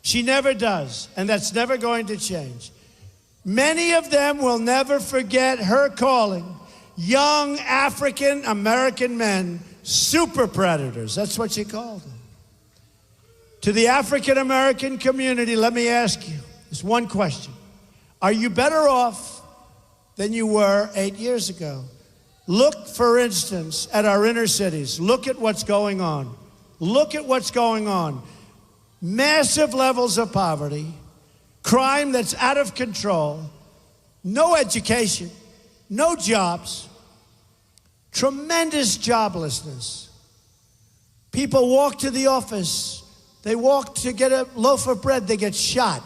She never does, and that's never going to change. Many of them will never forget her calling young African American men super predators. That's what she called them. To the African American community, let me ask you this one question. Are you better off than you were 8 years ago? Look, for instance, at our inner cities. Look at what's going on. Look at what's going on. Massive levels of poverty, crime that's out of control, no education, no jobs, tremendous joblessness. People walk to the office. They walk to get a loaf of bread. They get shot.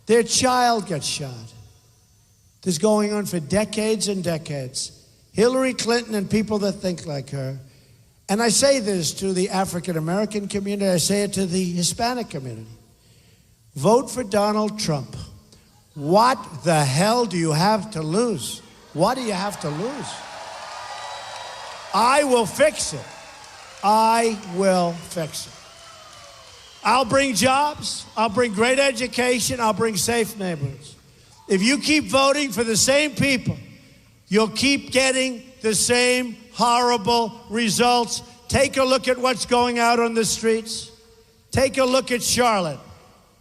Their child gets shot. This is going on for decades and decades. Hillary Clinton and people that think like her. And I say this to the African American community. I say it to the Hispanic community. Vote for Donald Trump. What the hell do you have to lose? What do you have to lose? I will fix it. I will fix it. I'll bring jobs. I'll bring great education. I'll bring safe neighborhoods. If you keep voting for the same people, you'll keep getting the same horrible results. Take a look at what's going out on the streets. Take a look at Charlotte.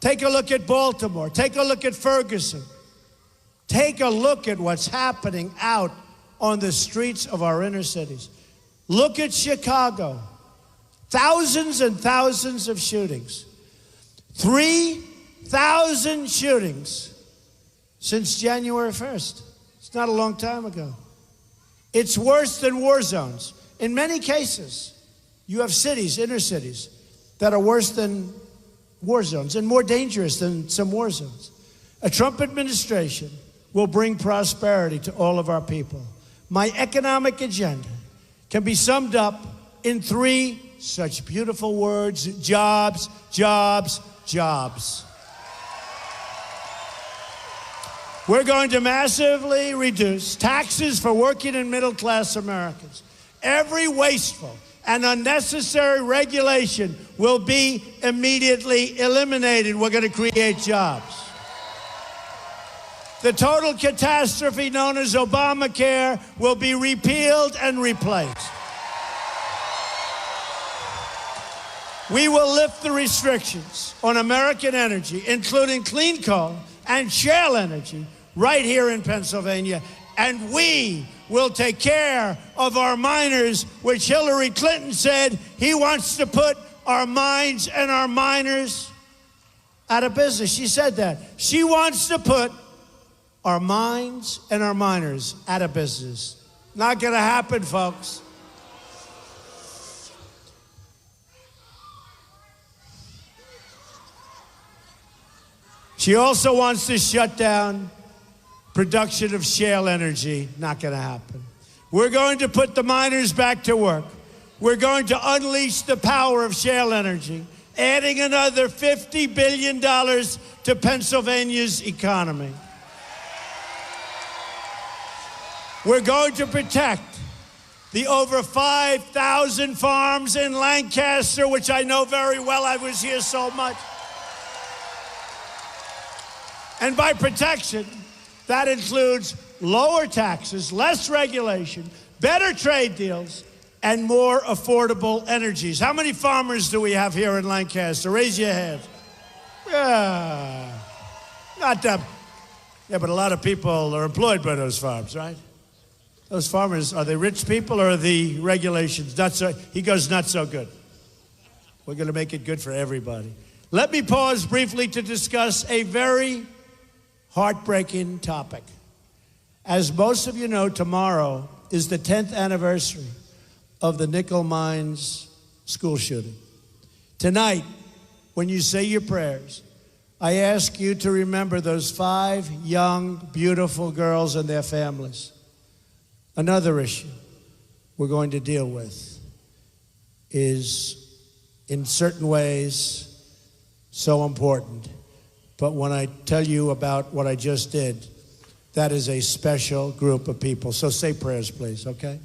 Take a look at Baltimore. Take a look at Ferguson. Take a look at what's happening out on the streets of our inner cities. Look at Chicago. Thousands and thousands of shootings. 3,000 shootings since January 1st. It's not a long time ago. It's worse than war zones. In many cases, you have cities, inner cities, that are worse than war zones and more dangerous than some war zones. A Trump administration will bring prosperity to all of our people. My economic agenda can be summed up in 3 such beautiful words: jobs, jobs, jobs. We're going to massively reduce taxes for working and middle-class Americans. Every wasteful and unnecessary regulation will be immediately eliminated. We're going to create jobs. The total catastrophe known as Obamacare will be repealed and replaced. We will lift the restrictions on American energy, including clean coal and shale energy, right here in Pennsylvania. And we will take care of our miners, which Hillary Clinton said he wants to put our mines and our miners out of business. She said that. She wants to put our mines and our miners out of business. Not going to happen, folks. She also wants to shut down production of shale energy. Not going to happen. We're going to put the miners back to work. We're going to unleash the power of shale energy, adding another $50 billion to Pennsylvania's economy. We're going to protect the over 5,000 farms in Lancaster, which I know very well. I was here so much. And by protection, that includes lower taxes, less regulation, better trade deals, and more affordable energies. How many farmers do we have here in Lancaster? Raise your hand. Yeah, not that. Yeah, but a lot of people are employed by those farms, right? Those farmers, are they rich people or are the regulations not so? He goes, not so good. We're going to make it good for everybody. Let me pause briefly to discuss a very heartbreaking topic. As most of you know, tomorrow is the 10th anniversary of the Nickel Mines school shooting. Tonight, when you say your prayers, I ask you to remember those 5 young, beautiful girls and their families. Another issue. we're going to deal with is, in certain ways, so important. But when I tell you about what I just did, that is a special group of people. So say prayers, please, okay?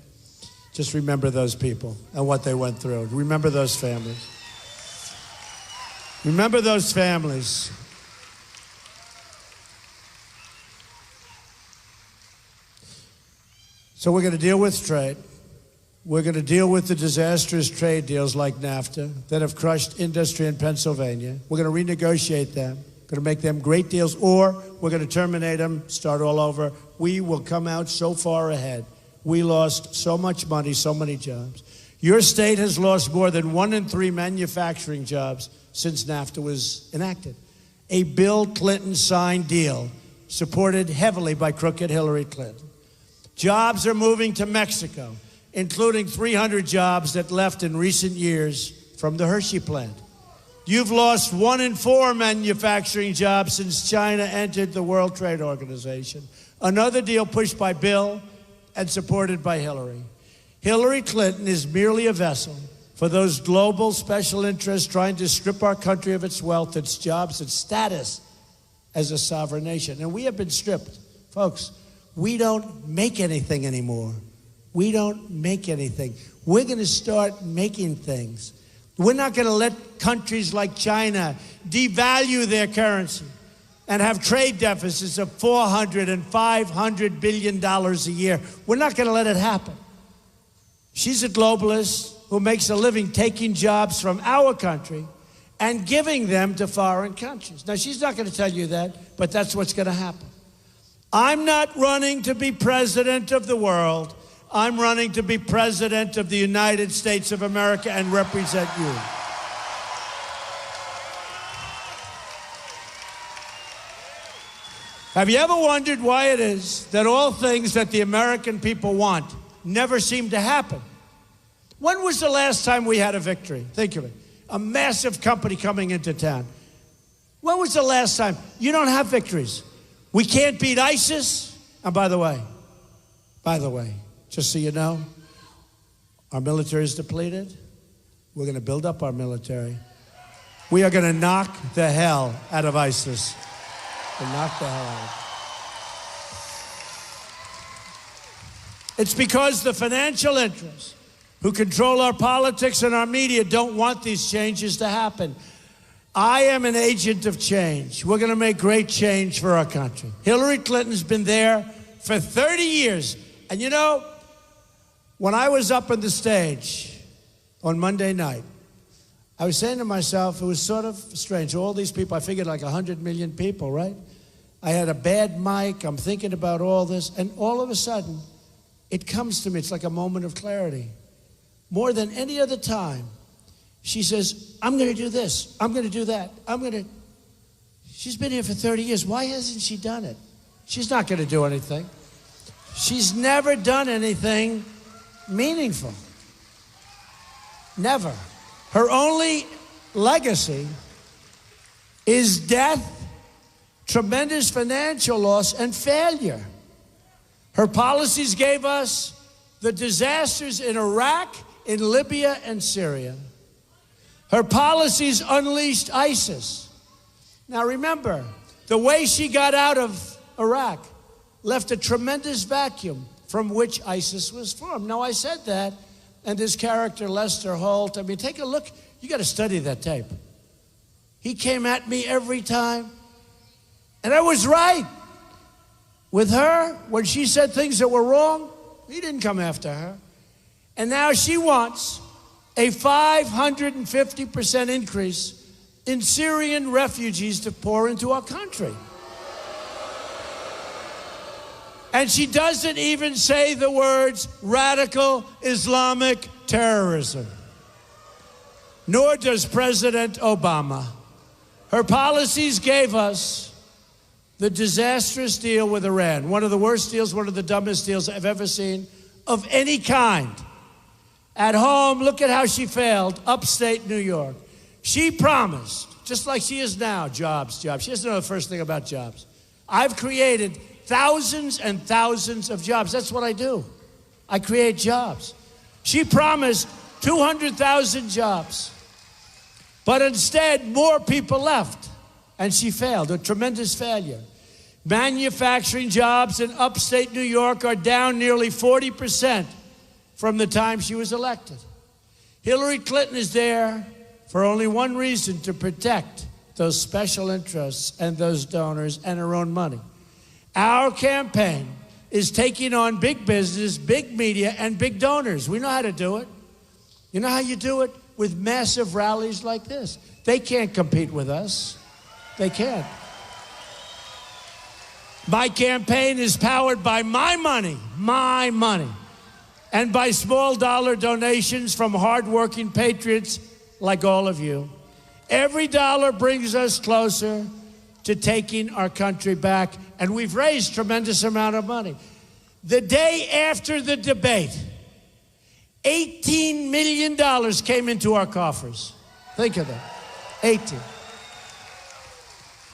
Just remember those people and what they went through. Remember those families. Remember those families. So we're going to deal with trade. We're going to deal with the disastrous trade deals like NAFTA that have crushed industry in Pennsylvania. We're going to renegotiate them. Going to make them great deals, or we're going to terminate them, start all over. We will come out so far ahead. We lost so much money, so many jobs. Your state has lost more than 1 in 3 manufacturing jobs since NAFTA was enacted. A Bill Clinton signed deal supported heavily by crooked Hillary Clinton. Jobs are moving to Mexico, including 300 jobs that left in recent years from the Hershey plant. You've lost 1 in 4 manufacturing jobs since China entered the World Trade Organization. Another deal pushed by Bill and supported by Hillary. Hillary Clinton is merely a vessel for those global special interests trying to strip our country of its wealth, its jobs, its status as a sovereign nation. And we have been stripped. Folks, we don't make anything anymore. We don't make anything. We're going to start making things. We're not going to let countries like China devalue their currency and have trade deficits of $400 and $500 billion a year. We're not going to let it happen. She's a globalist who makes a living taking jobs from our country and giving them to foreign countries. Now, she's not going to tell you that, but that's what's going to happen. I'm not running to be president of the world. I'm running to be president of the United States of America and represent you. Have you ever wondered why it is that all things that the American people want never seem to happen? When was the last time we had a victory? Think of it. A massive company coming into town. When was the last time? You don't have victories. We can't beat ISIS. And by the way, just so you know, our military is depleted. We're going to build up our military. We are going to knock the hell out of ISIS. We'll knock the hell out. It's because the financial interests who control our politics and our media don't want these changes to happen. I am an agent of change. We're going to make great change for our country. Hillary Clinton's been there for 30 years. And you know, when I was up on the stage on Monday night, I was saying to myself, it was sort of strange. All these people, I figured like 100 million people, right? I had a bad mic. I'm thinking about all this. And all of a sudden, it comes to me. It's like a moment of clarity. More than any other time, she says, I'm going to do this. I'm going to do that. She's been here for 30 years. Why hasn't she done it? She's not going to do anything. She's never done anything meaningful. Never. Her only legacy is death, tremendous financial loss, and failure. Her policies gave us the disasters in Iraq, in Libya, and Syria. Her policies unleashed ISIS. Now remember, the way she got out of Iraq left a tremendous vacuum from which ISIS was formed. Now I said that, and this character, Lester Holt, I mean, take a look. You got to study that tape. He came at me every time, and I was right. With her, when she said things that were wrong, he didn't come after her. And now she wants a 550% increase in Syrian refugees to pour into our country. And she doesn't even say the words radical Islamic terrorism. Nor does President Obama. Her policies gave us the disastrous deal with Iran, one of the worst deals, one of the dumbest deals I've ever seen of any kind. At home, look at how she failed, upstate New York. She promised, just like she is now, jobs. She doesn't know the first thing about jobs. I've created thousands and thousands of jobs. That's what I do. I create jobs. She promised 200,000 jobs. But instead, more people left. And she failed, a tremendous failure. Manufacturing jobs in upstate New York are down nearly 40% from the time she was elected. Hillary Clinton is there for only one reason: to protect those special interests and those donors and her own money. Our campaign is taking on big business, big media, and big donors. We know how to do it. You know how you do it? With massive rallies like this. They can't compete with us. They can't. My campaign is powered by my money, and by small dollar donations from hardworking patriots like all of you. Every dollar brings us closer to taking our country back, and we've raised tremendous amount of money. The day after the debate, $18 million came into our coffers. Think of that, 18.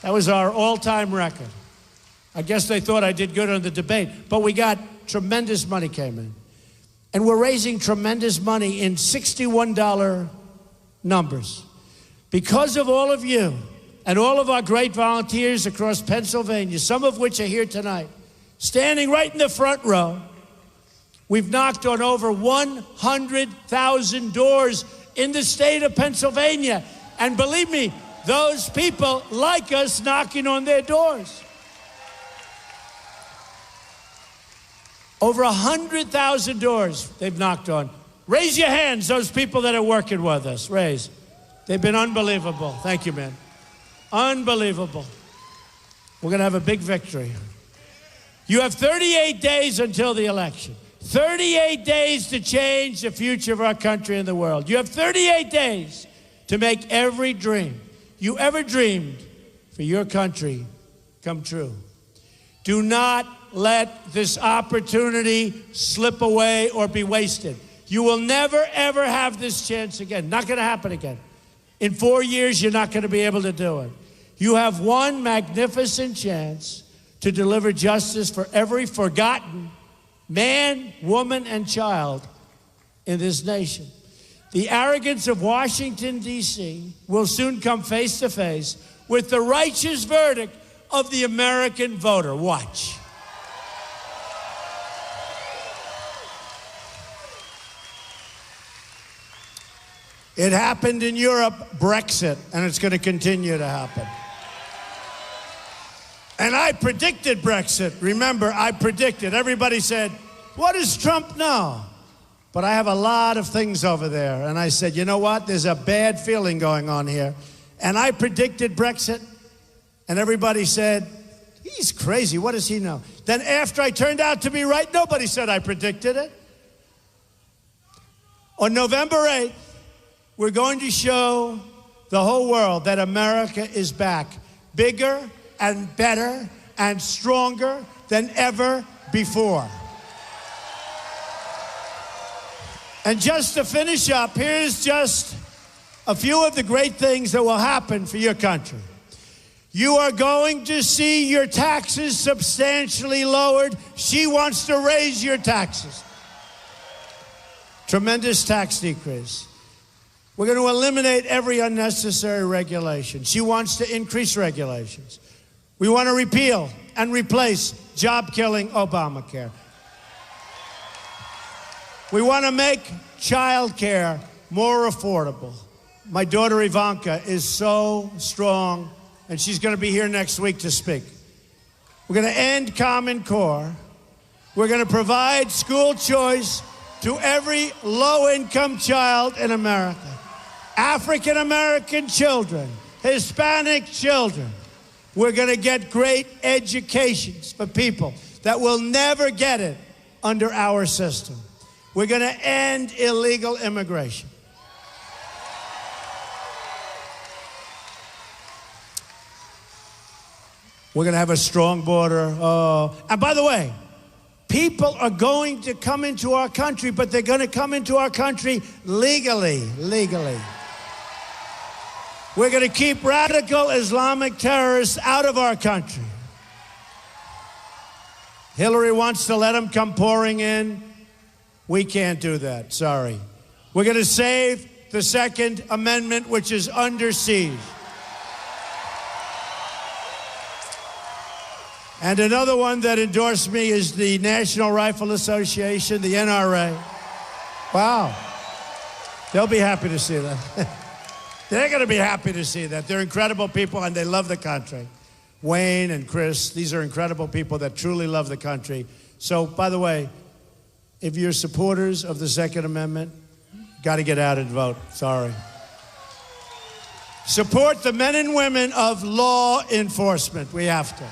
That was our all-time record. I guess they thought I did good on the debate, but we got tremendous money came in. And we're raising tremendous money in $61 numbers. Because of all of you and all of our great volunteers across Pennsylvania, some of which are here tonight, standing right in the front row, we've knocked on over 100,000 doors in the state of Pennsylvania. And believe me, those people like us knocking on their doors. Over 100,000 doors they've knocked on. Raise your hands, those people that are working with us. Raise. They've been unbelievable. Thank you, man. Unbelievable. We're going to have a big victory. You have 38 days until the election. 38 days to change the future of our country and the world. You have 38 days to make every dream you ever dreamed for your country come true. Do not let this opportunity slip away or be wasted. You will never, ever have this chance again. Not going to happen again. In 4 years, you're not going to be able to do it. You have one magnificent chance to deliver justice for every forgotten man, woman, and child in this nation. The arrogance of Washington, D.C. will soon come face to face with the righteous verdict of the American voter. Watch. It happened in Europe, Brexit, and it's going to continue to happen. And I predicted Brexit. Remember, I predicted. Everybody said, what does Trump know? But I have a lot of things over there. And I said, you know what? There's a bad feeling going on here. And I predicted Brexit. And everybody said, he's crazy. What does he know? Then after I turned out to be right, nobody said I predicted it. On November 8th, we're going to show the whole world that America is back, bigger and better and stronger than ever before. And just to finish up, here's just a few of the great things that will happen for your country. You are going to see your taxes substantially lowered. She wants to raise your taxes. Tremendous tax decrease. We're going to eliminate every unnecessary regulation. She wants to increase regulations. We want to repeal and replace job-killing Obamacare. We want to make child care more affordable. My daughter Ivanka is so strong, and she's going to be here next week to speak. We're going to end Common Core. We're going to provide school choice to every low-income child in America. African-American children, Hispanic children. We're going to get great educations for people that will never get it under our system. We're going to end illegal immigration. We're going to have a strong border. And by the way, people are going to come into our country, but they're going to come into our country legally. We're going to keep radical Islamic terrorists out of our country. Hillary wants to let them come pouring in. We can't do that. Sorry. We're going to save the Second Amendment, which is under siege. And another one that endorsed me is the National Rifle Association, the NRA. Wow. They'll be happy to see that. They're going to be happy to see that. They're incredible people, and they love the country. Wayne and Chris, these are incredible people that truly love the country. So, by the way, if you're supporters of the Second Amendment, got to get out and vote. Sorry. Support the men and women of law enforcement. We have to.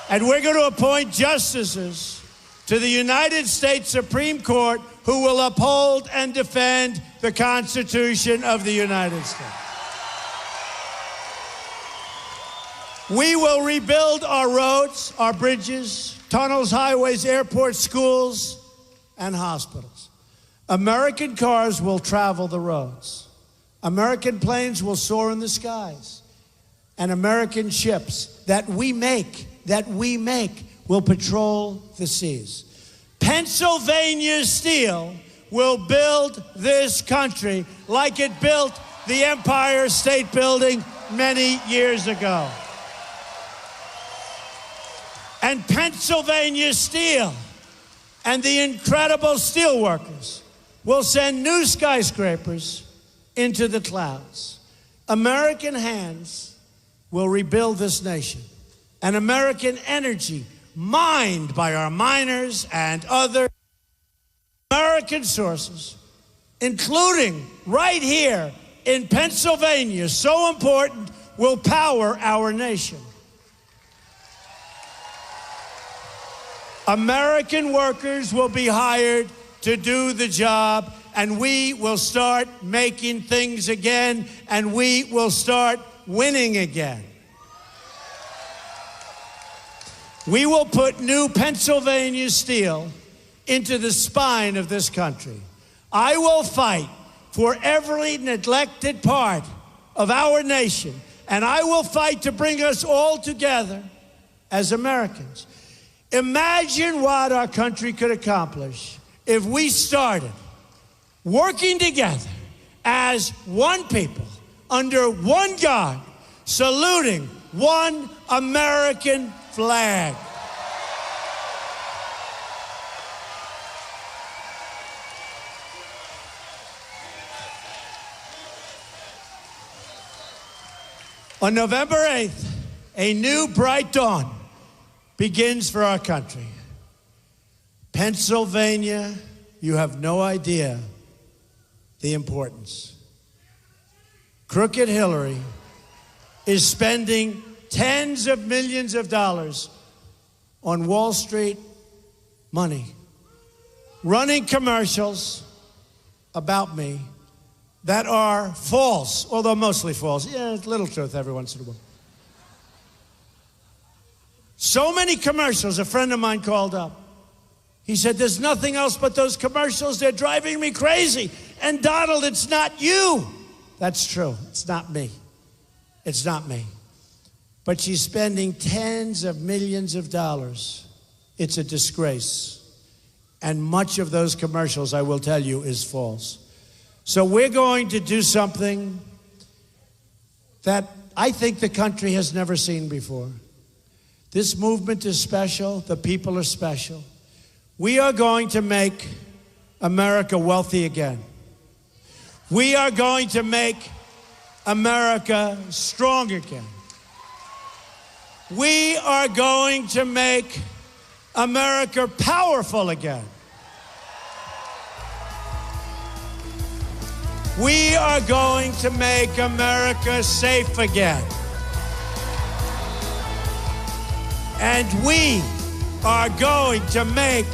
And we're going to appoint justices to the United States Supreme Court who will uphold and defend the Constitution of the United States. We will rebuild our roads, our bridges, tunnels, highways, airports, schools, and hospitals. American cars will travel the roads. American planes will soar in the skies. And American ships that we make, will patrol the seas. Pennsylvania Steel will build this country like it built the Empire State Building many years ago. And Pennsylvania Steel and the incredible steel workers will send new skyscrapers into the clouds. American hands will rebuild this nation. And American energy, mined by our miners and other American sources, including right here in Pennsylvania, so important, will power our nation. American workers will be hired to do the job, and we will start making things again, and we will start winning again. We will put new Pennsylvania steel into the spine of this country. I will fight for every neglected part of our nation, and I will fight to bring us all together as Americans. Imagine what our country could accomplish if we started working together as one people, under one God, saluting one American flag. On November 8th, a new bright dawn begins for our country. Pennsylvania, you have no idea the importance. Crooked Hillary is spending tens of millions of dollars on Wall Street money, running commercials about me that are false, although mostly false. Yeah, a little truth every once in a while. So many commercials, a friend of mine called up. He said, there's nothing else but those commercials. They're driving me crazy. And Donald, it's not you. That's true. It's not me. It's not me. But she's spending tens of millions of dollars. It's a disgrace. And much of those commercials, I will tell you, is false. So we're going to do something that I think the country has never seen before. This movement is special. The people are special. We are going to make America wealthy again. We are going to make America strong again. We are going to make America powerful again. We are going to make America safe again. And we are going to make